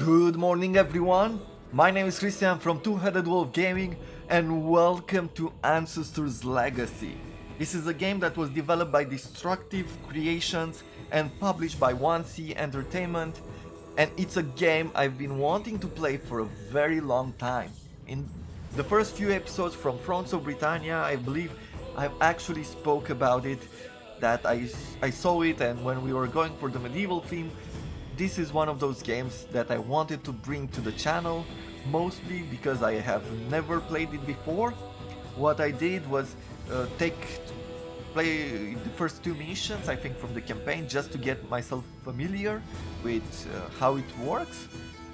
Good morning everyone, my name is Christian from Two-Headed Wolf Gaming and welcome to Ancestors Legacy. This is a game that was developed by Destructive Creations and published by 1C Entertainment, and it's a game I've been wanting to play for a very long time. In the first few episodes from Fronts of Britannia, I believe I've actually spoke about it, that I saw it, and when we were going for the medieval theme, this is one of those games that I wanted to bring to the channel, mostly because I have never played it before. What I did was play the first two missions, I think, from the campaign, just to get myself familiar with how it works,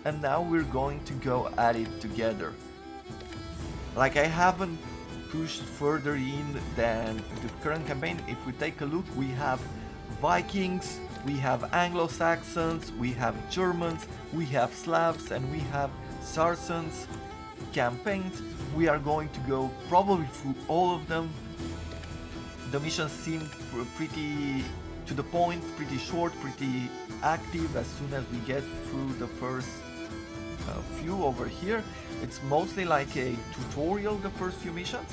and now we're going to go at it together. Like, I haven't pushed further in than the current campaign. If we take a look, we have Vikings, we have Anglo-Saxons, we have Germans, we have Slavs, and we have Saracens campaigns. We are going to go probably through all of them. The missions seem pretty to the point, pretty short, pretty active as soon as we get through the first few over here. It's mostly like a tutorial, the first few missions,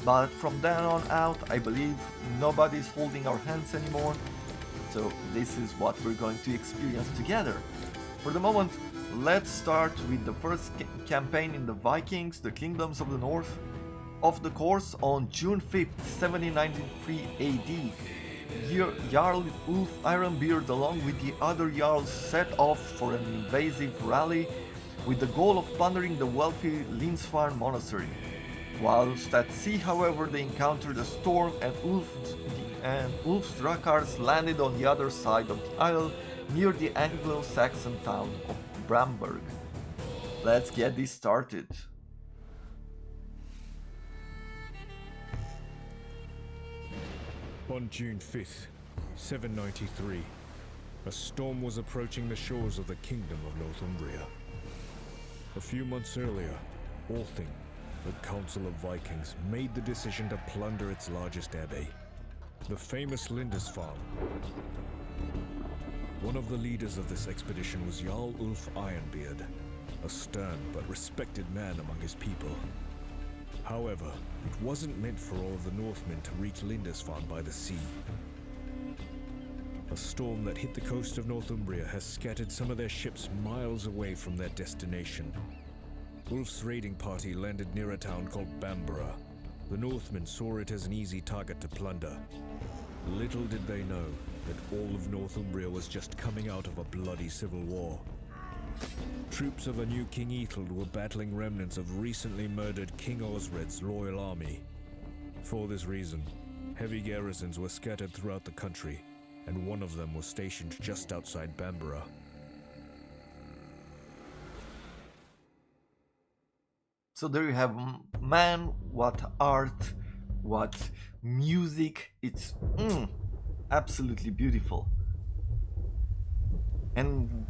but from then on out I believe nobody's holding our hands anymore. So this is what we're going to experience together. For the moment, let's start with the first campaign in the Vikings, the Kingdoms of the North. Off the course on June 5th, 1793 AD, Jarl Ulf Ironbeard along with the other Jarls set off for an invasive rally with the goal of plundering the wealthy Linsfarn monastery. Whilst at sea, however, they encountered a storm and Ulf's Drakars landed on the other side of the isle near the Anglo-Saxon town of Bamberg. Let's get this started. On June 5th, 793, a storm was approaching the shores of the Kingdom of Northumbria. A few months earlier, Althing, the Council of Vikings, made the decision to plunder its largest abbey, the famous Lindisfarne. One of the leaders of this expedition was Jarl Ulf Ironbeard, a stern but respected man among his people. However, it wasn't meant for all of the Northmen to reach Lindisfarne by the sea. A storm that hit the coast of Northumbria has scattered some of their ships miles away from their destination. Ulf's raiding party landed near a town called Bamborough. The Northmen saw it as an easy target to plunder. Little did they know that all of Northumbria was just coming out of a bloody civil war. Troops of a new King Ethelred were battling remnants of recently murdered King Osred's loyal army. For this reason, heavy garrisons were scattered throughout the country, and one of them was stationed just outside Bamborough. So there you have, man, what art, what music, it's absolutely beautiful. And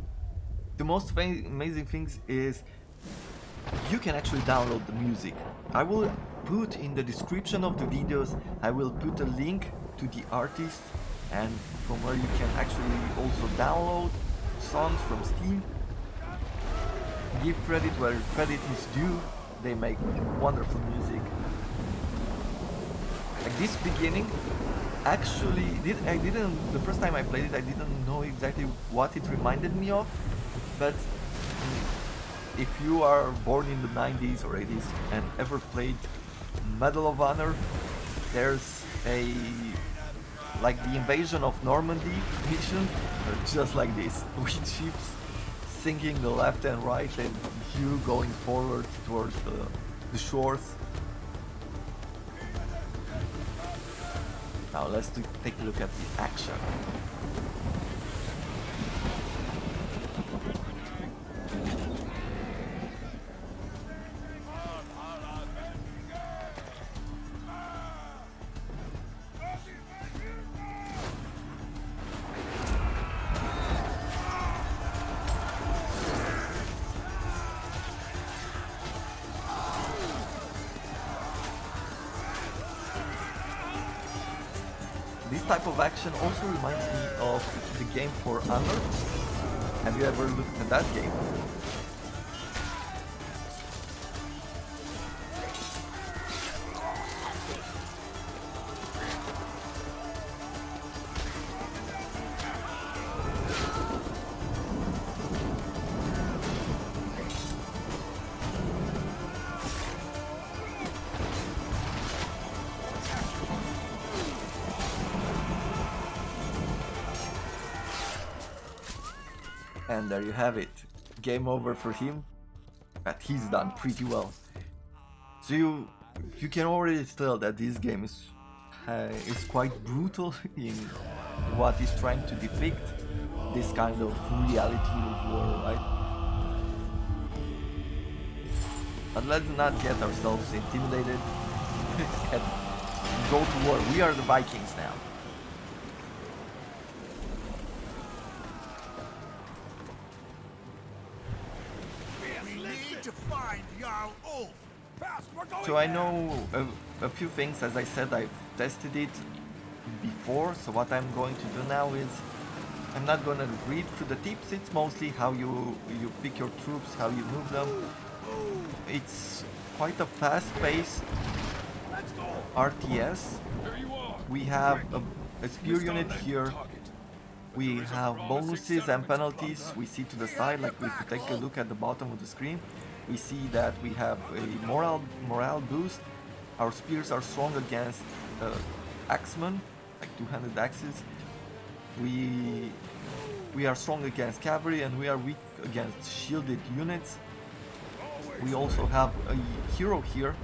the most amazing things is you can actually download the music. I will put in the description of the videos, I will put a link to the artist and from where you can actually also download songs from Steam. Give credit where credit is due, they make wonderful music. Like this beginning, actually, the first time I played it, I didn't know exactly what it reminded me of, but if you are born in the 90s or 80s and ever played Medal of Honor, there's like the invasion of Normandy mission, just like this, with ships sinking the left and right and you going forward towards the shores. Now let's take a look at the action. This type of action also reminds me of the game For Honor, Have you ever looked at that game? And there you have it. Game over for him, but he's done pretty well. So you can already tell that this game is quite brutal in what it's trying to depict, this kind of reality of war, right? But let's not get ourselves intimidated and go to war. We are the Vikings now. So I know a few things. As I said, I've tested it before, so what I'm going to do now is I'm not going to read through the tips. It's mostly how you pick your troops, how you move them. It's quite a fast-paced RTS. We have a spear unit here. We have bonuses and penalties we see to the side. Like if we take a look at the bottom of the screen, we see that we have a morale boost. Our spears are strong against axemen, like two-handed axes. We are strong against cavalry, and we are weak against shielded units. We also have a hero here,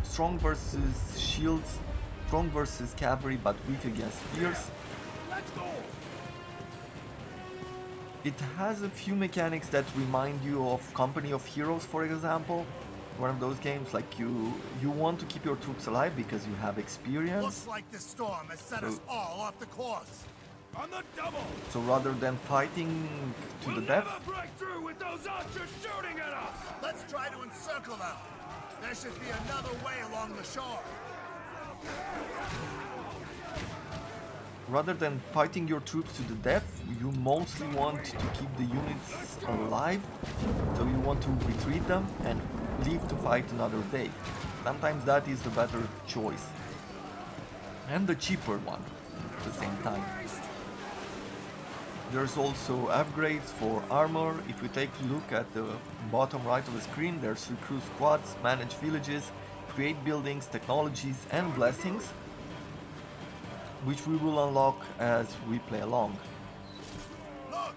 strong versus shields, strong versus cavalry, but weak against spears. It has a few mechanics that remind you of Company of Heroes, for example. One of those games, like you want to keep your troops alive because you have experience. Looks like the storm has set us all off the course. On the double. So rather than fighting to the death, Break through with those archers shooting at us. Let's try to encircle them. There should be another way along the shore. rather than fighting your troops to the death, you mostly want to keep the units alive. So you want to retreat them and leave to fight another day. Sometimes that is the better choice. And the cheaper one at the same time. There's also upgrades for armor. If we take a look at the bottom right of the screen, there's recruit squads, manage villages, create buildings, technologies and blessings, which we will unlock as we play along. Look!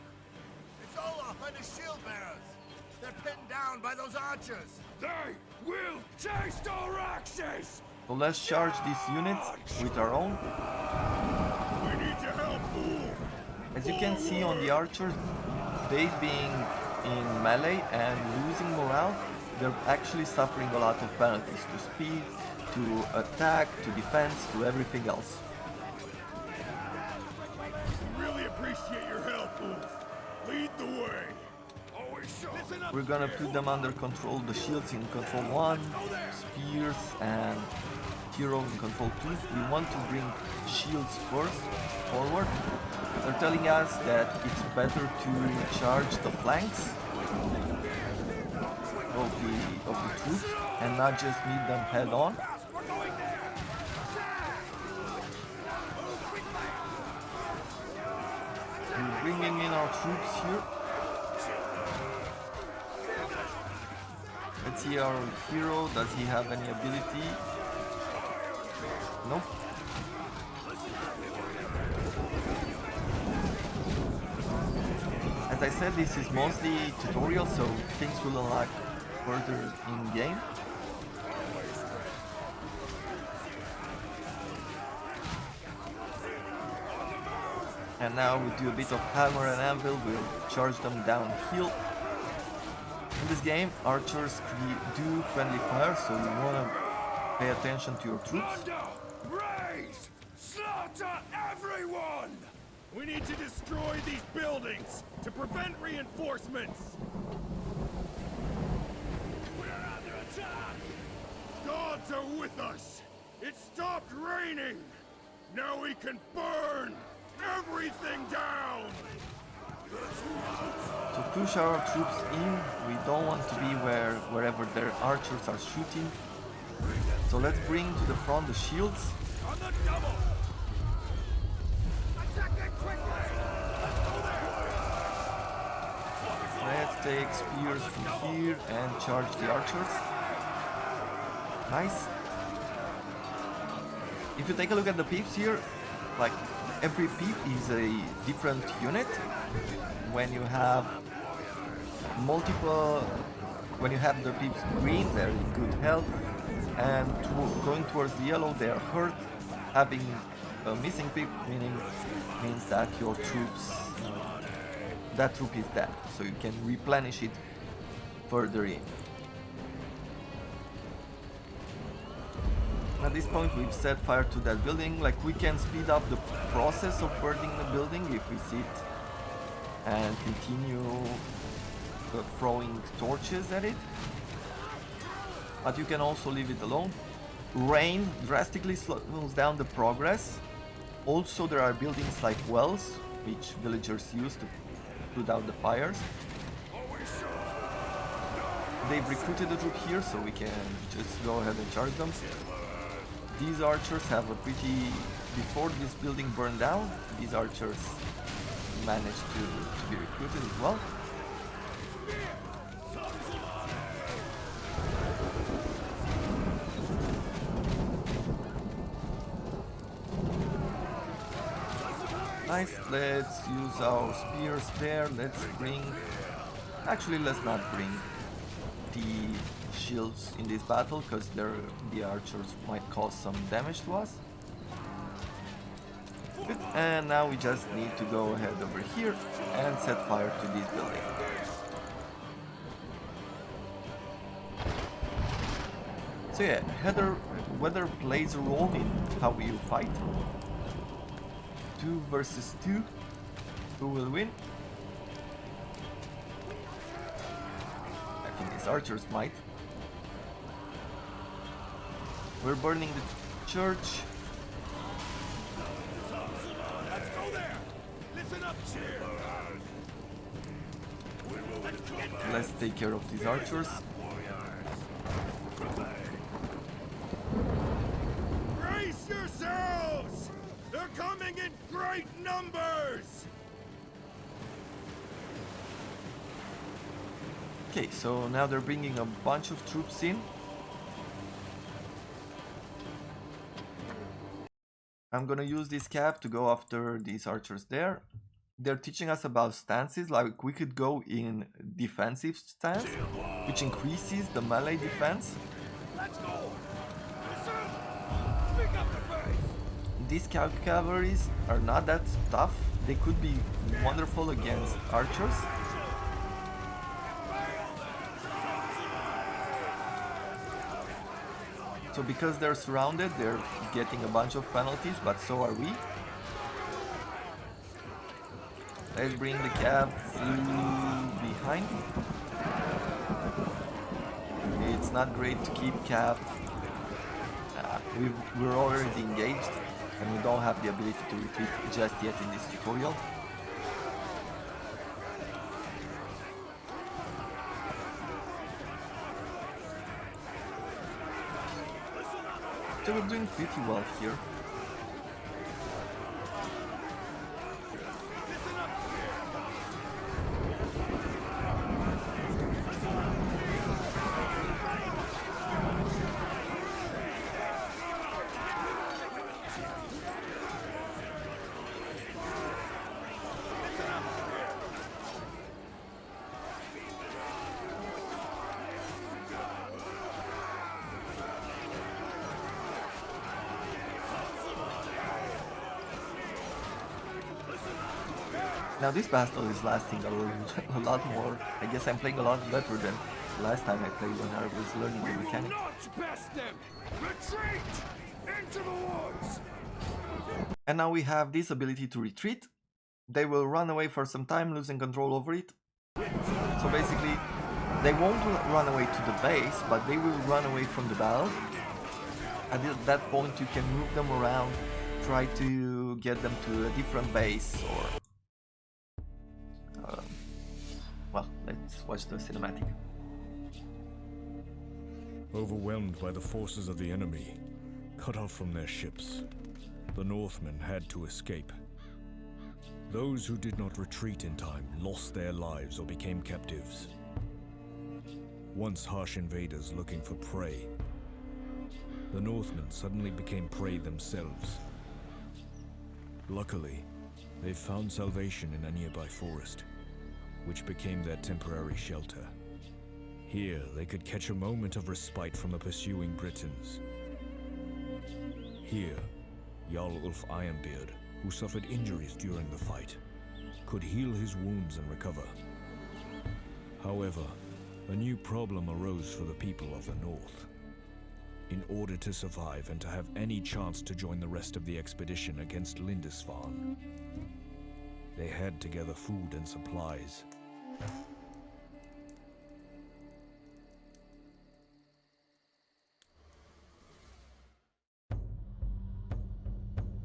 It's Olaf and his shield bearers! They're pinned down by those archers! They will taste our axes! So let's charge these units with our own. We need your help, fool! As you can see on the archers, they being in melee and losing morale, they're actually suffering a lot of penalties to speed, to attack, to defense, to everything else. Really appreciate your help, Wolf. Lead the way. We're gonna put them under control, the shields in control 1, spears and hero in control 2. We want to bring shields first forward. They're telling us that it's better to charge the flanks of the troops and not just meet them head on. We're bringing in our troops here. Let's see our hero, does he have any ability? Nope. As I said, this is mostly tutorial, so things will unlock further in game. And now we do a bit of hammer and anvil, we'll charge them downhill. In this game, archers do friendly fire, so you want to pay attention to your troops. Raise! Slaughter everyone! We need to destroy these buildings to prevent reinforcements. We're under attack! Gods are with us! It stopped raining! Now we can burn everything down! So push our troops in. We don't want to be wherever their archers are shooting. So let's bring to the front the shields. On the double! Attack it quickly! Let's take spears from here and charge the archers. Nice. If you take a look at the peeps here, like every peep is a different unit. When you have when you have the peeps green, they're in good health, and going towards the yellow, they are hurt. Having a missing peep means that your that troop is dead, so you can replenish it further in. At this point we've set fire to that building. Like, we can speed up the process of burning the building if we sit and continue throwing torches at it, but you can also leave it alone. Rain drastically slows down the progress. Also, there are buildings like wells which villagers use to put out the fires. They've recruited a troop here, so we can just go ahead and charge them. These archers have a before this building burned down, these archers managed to be recruited as well. Nice, let's use our spears there. Actually, let's not bring the shields in this battle, because the archers might cause some damage to us. Good. And now we just need to go ahead over here and set fire to this building. So yeah, weather plays a role in how we fight. 2 versus 2. Who will win? I think these archers might. We're burning the church. Let's go there! Listen up, cheer! Let's take care of these archers. Brace yourselves! They're coming in great numbers! Okay, so now they're bringing a bunch of troops in. I'm gonna use this cav to go after these archers there. They're teaching us about stances, like we could go in defensive stance, which increases the melee defense. Let's go! Listen! Pick up the pace! These cavalries are not that tough. They could be wonderful against archers. So because they're surrounded, they're getting a bunch of penalties, but so are we. Let's bring the cav behind. It's not great to keep cav. We're already engaged, and we don't have the ability to retreat just yet in this tutorial. So we're doing pretty well here. Now this battle is lasting a lot more. I guess I'm playing a lot better than last time I played when I was learning the mechanic. Not best them! Retreat! Into the woods! And now we have this ability to retreat. They will run away for some time, losing control over it. So basically, they won't run away to the base, but they will run away from the battle. At that point you can move them around, try to get them to a different base, or Well, let's watch the cinematic. Overwhelmed by the forces of the enemy, cut off from their ships, the Northmen had to escape. Those who did not retreat in time lost their lives or became captives. Once harsh invaders looking for prey, the Northmen suddenly became prey themselves. Luckily, they found salvation in a nearby forest, which became their temporary shelter. Here, they could catch a moment of respite from the pursuing Britons. Here, Jarl Ulf Ironbeard, who suffered injuries during the fight, could heal his wounds and recover. However, a new problem arose for the people of the North. In order to survive and to have any chance to join the rest of the expedition against Lindisfarne, they had to gather food and supplies.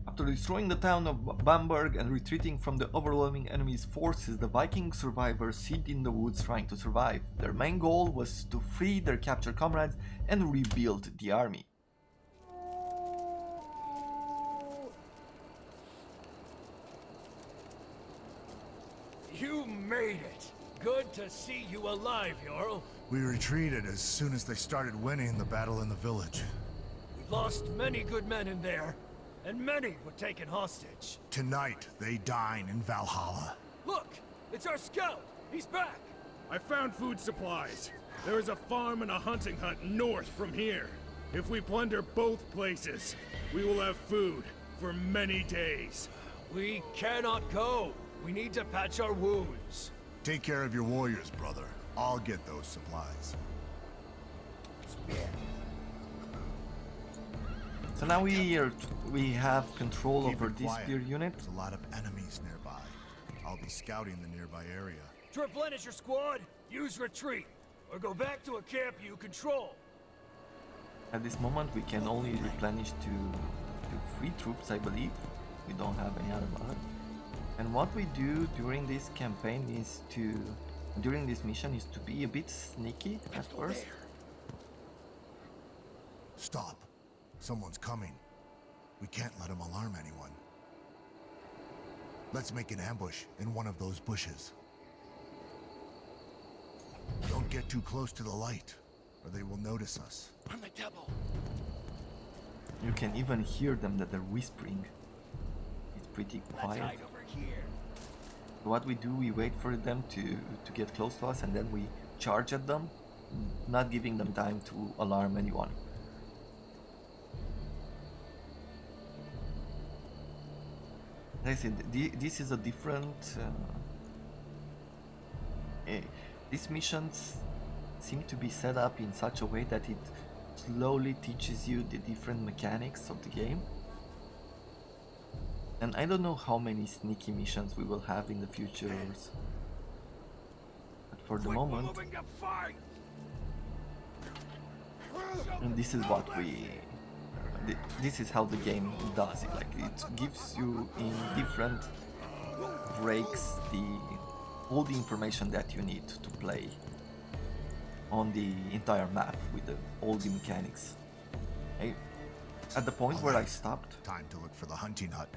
After destroying the town of Bamberg and retreating from the overwhelming enemy's forces, the Viking survivors hid in the woods trying to survive. Their main goal was to free their captured comrades and rebuild the army. You made it! Good to see you alive, Jarl. We retreated as soon as they started winning the battle in the village. We lost many good men in there, and many were taken hostage. Tonight, they dine in Valhalla. Look! It's our scout! He's back! I found food supplies. There is a farm and a hunting hut north from here. If we plunder both places, we will have food for many days. We cannot go. We need to patch our wounds. Take care of your warriors, brother. I'll get those supplies. So now we have control Keep over it this quiet. spear unit. There's a lot of enemies nearby. I'll be scouting the nearby area. To replenish your squad, use retreat, or go back to a camp you control. At this moment we can only replenish to 3 troops, I believe. We don't have any other luck. And what we do during this campaign is during this mission is to be a bit sneaky at first. Stop. Someone's coming. We can't let him alarm anyone. Let's make an ambush in one of those bushes. Don't get too close to the light, or they will notice us. I'm the devil. You can even hear them that they're whispering. It's pretty quiet. Over here. What we do, we wait for them to get close to us and then we charge at them, not giving them time to alarm anyone. Like I said, this is a different... these missions seem to be set up in such a way that it slowly teaches you the different mechanics of the game. And I don't know how many sneaky missions we will have in the futures. But for the moment, and this is what this is how the game does it. Like it gives you in different breaks all the information that you need to play on the entire map with all the mechanics. At the point where I stopped, Time to look for the hunting hut.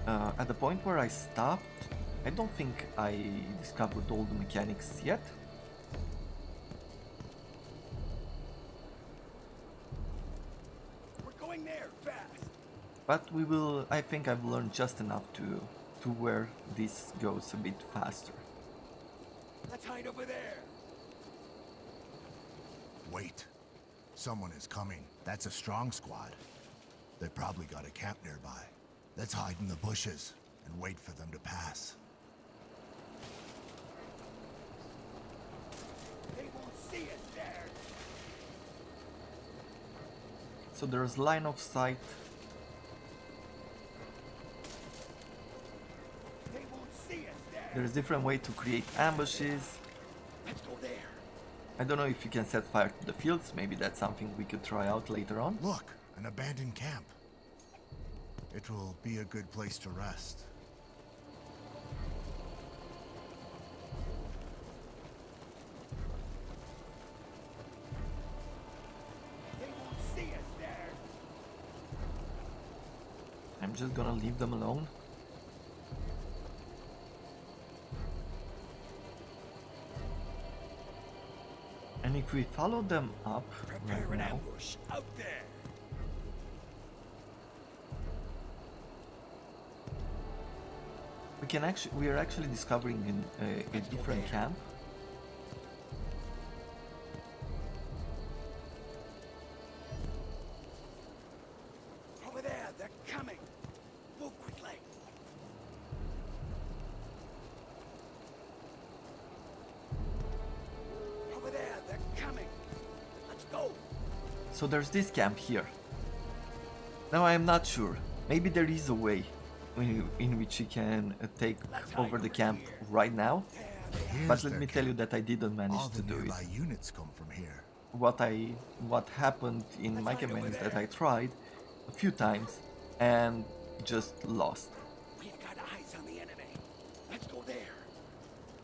at the point where I stopped, I don't think I discovered all the mechanics yet. We're going there, fast. But I think I've learned just enough to where this goes a bit faster. Let's hide over there. Wait. Someone is coming. That's a strong squad. They probably got a camp nearby. Let's hide in the bushes and wait for them to pass. They won't see us there. So there's line of sight. They won't see us there. There's different way to create ambushes. Let's go there. I don't know if you can set fire to the fields. Maybe that's something we could try out later on. Look, an abandoned camp. It will be a good place to rest. I'm just gonna leave them alone. And if we follow them up Prepare right an now, ambush out there. we are actually discovering a different camp. Over there, they're coming. Move quickly. Over there, they're coming. Let's go. So there's this camp here. Now I'm not sure. Maybe there is a way in which you can take over the camp right now. But let me tell you that I didn't manage to do it. All the nearby units come from here. What happened in my campaign is that I tried a few times and just lost. We've got eyes on the enemy. Let's go there.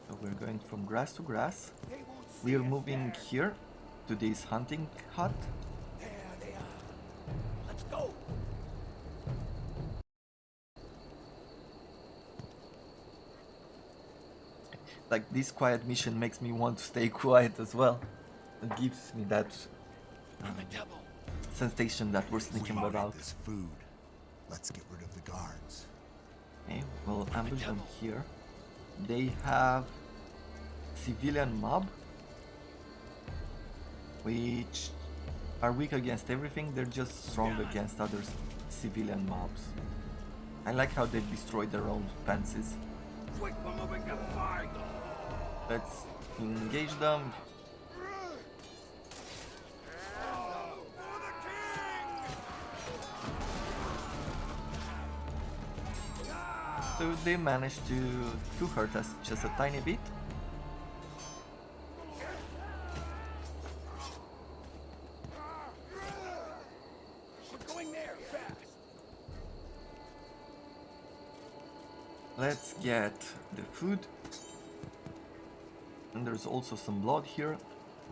So we're going from grass to grass. They won't see We are us moving there. here to this hunting hut. There they are. Let's go. Like, this quiet mission makes me want to stay quiet as well. It gives me that On the double. sensation that we're sneaking We about. need this food. Let's get rid of the guards. Okay, we'll ambush them here. They have civilian mob, which are weak against everything. They're just strong against other civilian mobs. I like how they destroy their own fences. Quick, we're moving to fight. Let's engage them. So they managed to hurt us just a tiny bit. We're going there fast. Let's get the food. And there's also some blood here.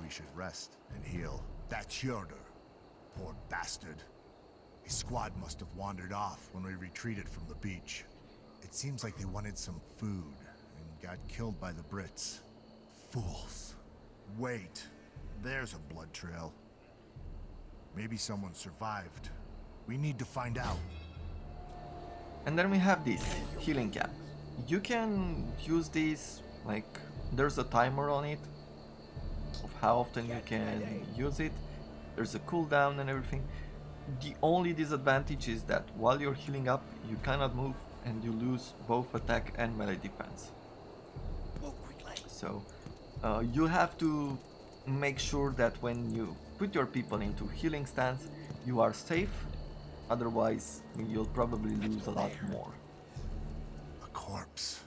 We should rest and heal. That Hjorder. Poor bastard. His squad must have wandered off when we retreated from the beach. It seems like they wanted some food and got killed by the Brits. Fools. Wait. There's a blood trail. Maybe someone survived. We need to find out. And then we have this healing cap. You can use this, like, there's a timer on it of how often you can use it. There's a cooldown and everything. The only disadvantage is that while you're healing up, you cannot move and you lose both attack and melee defense. Move quickly. So you have to make sure that when you put your people into healing stance, you are safe. Otherwise, you'll probably lose a lot more. A corpse.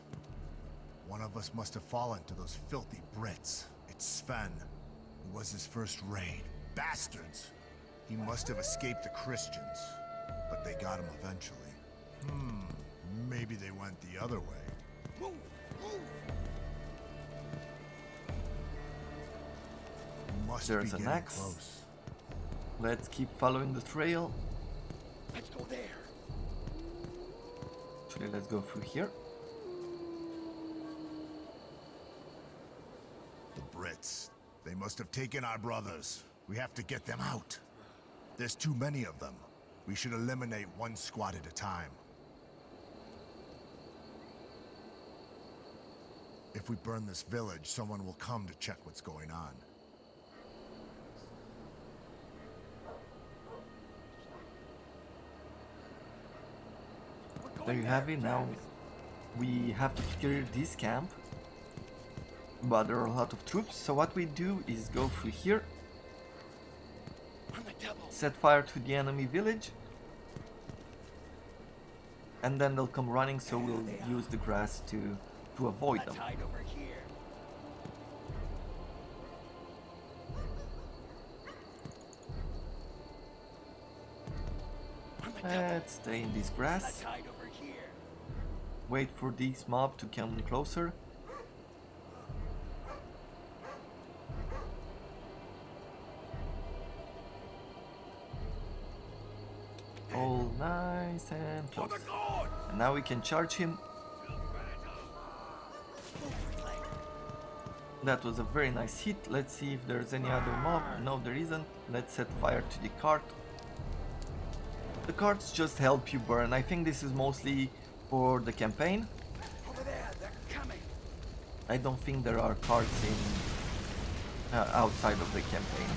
One of us must have fallen to those filthy Brits. It's Sven. It was his first raid. Bastards! He must have escaped the Christians. But they got him eventually. Maybe they went the other way. Move, move. Must There's be an getting axe. close. Let's keep following the trail. Let's go there. Actually, let's go through here. The Brits. They must have taken our brothers. We have to get them out. There's too many of them. We should eliminate one squad at a time. If we burn this village, someone will come to check what's going on. There you have it. Now we have to clear this camp, but there are a lot of troops, so what we do is go through here, On the double. set fire to the enemy village, and then they'll come running, so we'll use the grass to avoid them. Let's hide over here. On the double. Let's stay in this grass, Let's hide over here. wait for this mob to come closer. All nice and close. And now we can charge him. That was a very nice hit. Let's see if there's any other mob. No, there isn't. Let's set fire to the cart. The carts just help you burn. I think this is mostly for the campaign. Over there, they're coming. I don't think there are carts in outside of the campaign.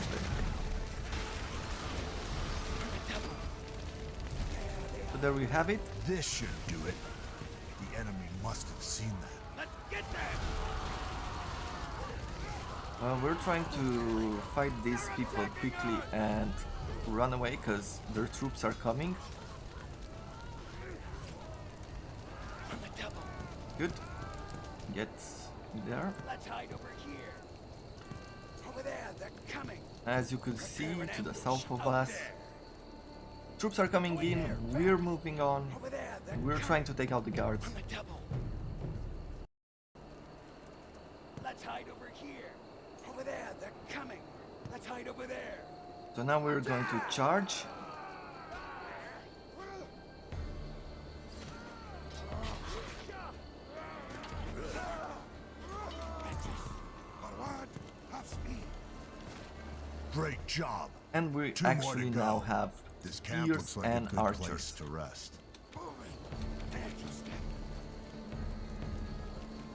So there we have it. This should do it. The enemy must have seen that. Let's get there. We're trying to fight these people quickly and run away because their troops are coming. Good. Get there. Let's hide over here. Over there, they're coming. As you could see to the south of us, troops are coming in. We're moving on. Over there, they're We're trying to take out the guards. on the double. Let's hide over here. Over there, they're coming. Let's hide over there. So now we're going to charge. Great job. And we Two more to actually go. now have This camp spears looks like and a good place archers. to rest.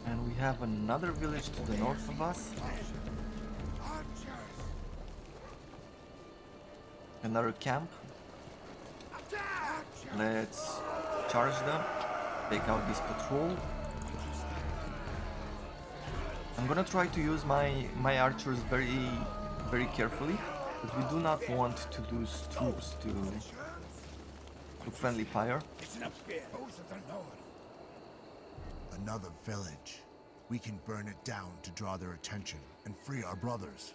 And we have another village to the north of us. Another camp. Let's charge them. Take out this patrol. I'm gonna try to use my archers very carefully, but we do not want to lose troops to friendly fire. Listen up, Spear. Another village. We can burn it down to draw their attention and free our brothers.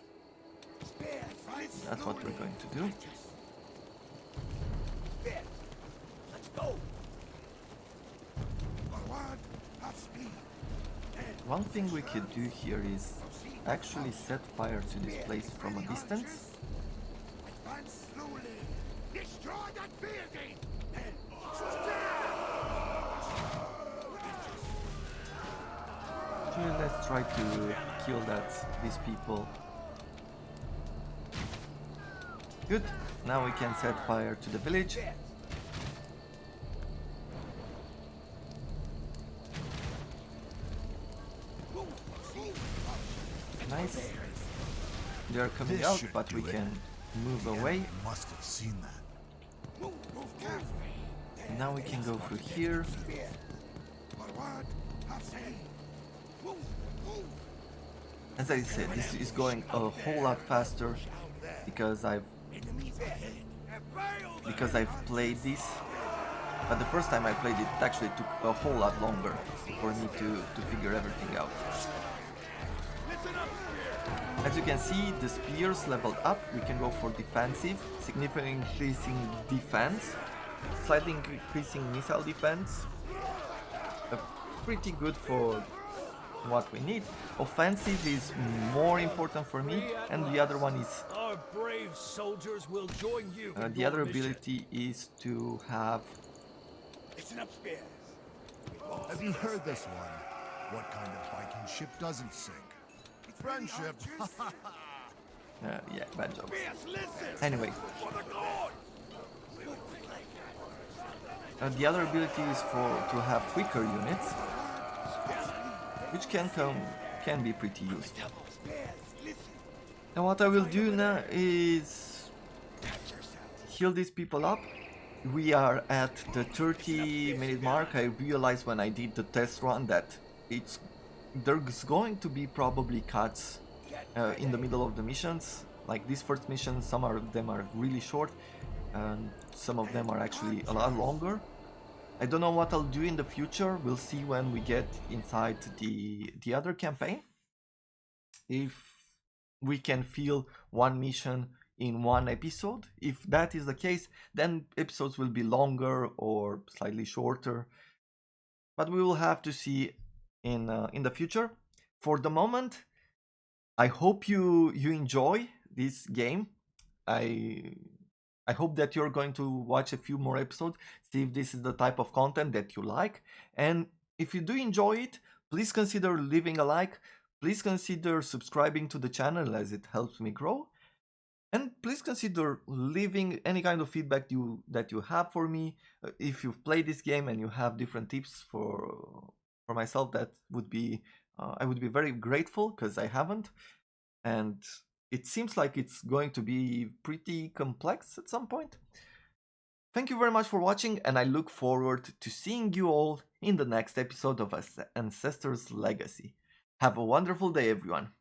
Spear, listen. That's what we're going to do. Spear. Let's go. One thing we could do here is actually set fire to this place from a distance. Advance slowly. Destroy that building. Actually, let's try to kill these people. Good. Now we can set fire to the village. Nice. They are coming This out, should but do we it. can move The away. enemy must have seen that. And now we can go through here. As I said, this is going a whole lot faster because I've played this. But the first time I played it, it actually took a whole lot longer for me to figure everything out. As you can see, the spears leveled up. We can go for defensive, significantly increasing defense, slightly increasing missile defense. Pretty good for what we need. Offensive is more important for me, and the other one is Our brave soldiers will join you. in the your other mission. ability is to have Listen up, Spear. Have you heard this one? What kind of Viking ship doesn't sink? Friendship. yeah, bad job. Spears, listen. Anyway, For the gods. the other ability is to have quicker units, which can be pretty useful. Now what I will do now is heal these people up. We are at the 30-minute mark. I realized when I did the test run that there's going to be probably cuts in the middle of the missions. Like this first mission, some of them are really short, and some of them are actually a lot longer. I don't know what I'll do in the future. We'll see when we get inside the other campaign. If we can fill one mission in one episode. If that is the case, then episodes will be longer or slightly shorter. But we will have to see in the future. For the moment, I hope you enjoy this game. I hope that you're going to watch a few more episodes, see if this is the type of content that you like. And if you do enjoy it, please consider leaving a like. Please consider subscribing to the channel as it helps me grow. And please consider leaving any kind of feedback that you have for me. If you've played this game and you have different tips for myself, that would be I would be very grateful, because I haven't. And it seems like it's going to be pretty complex at some point. Thank you very much for watching, and I look forward to seeing you all in the next episode of Ancestors Legacy. Have a wonderful day, everyone.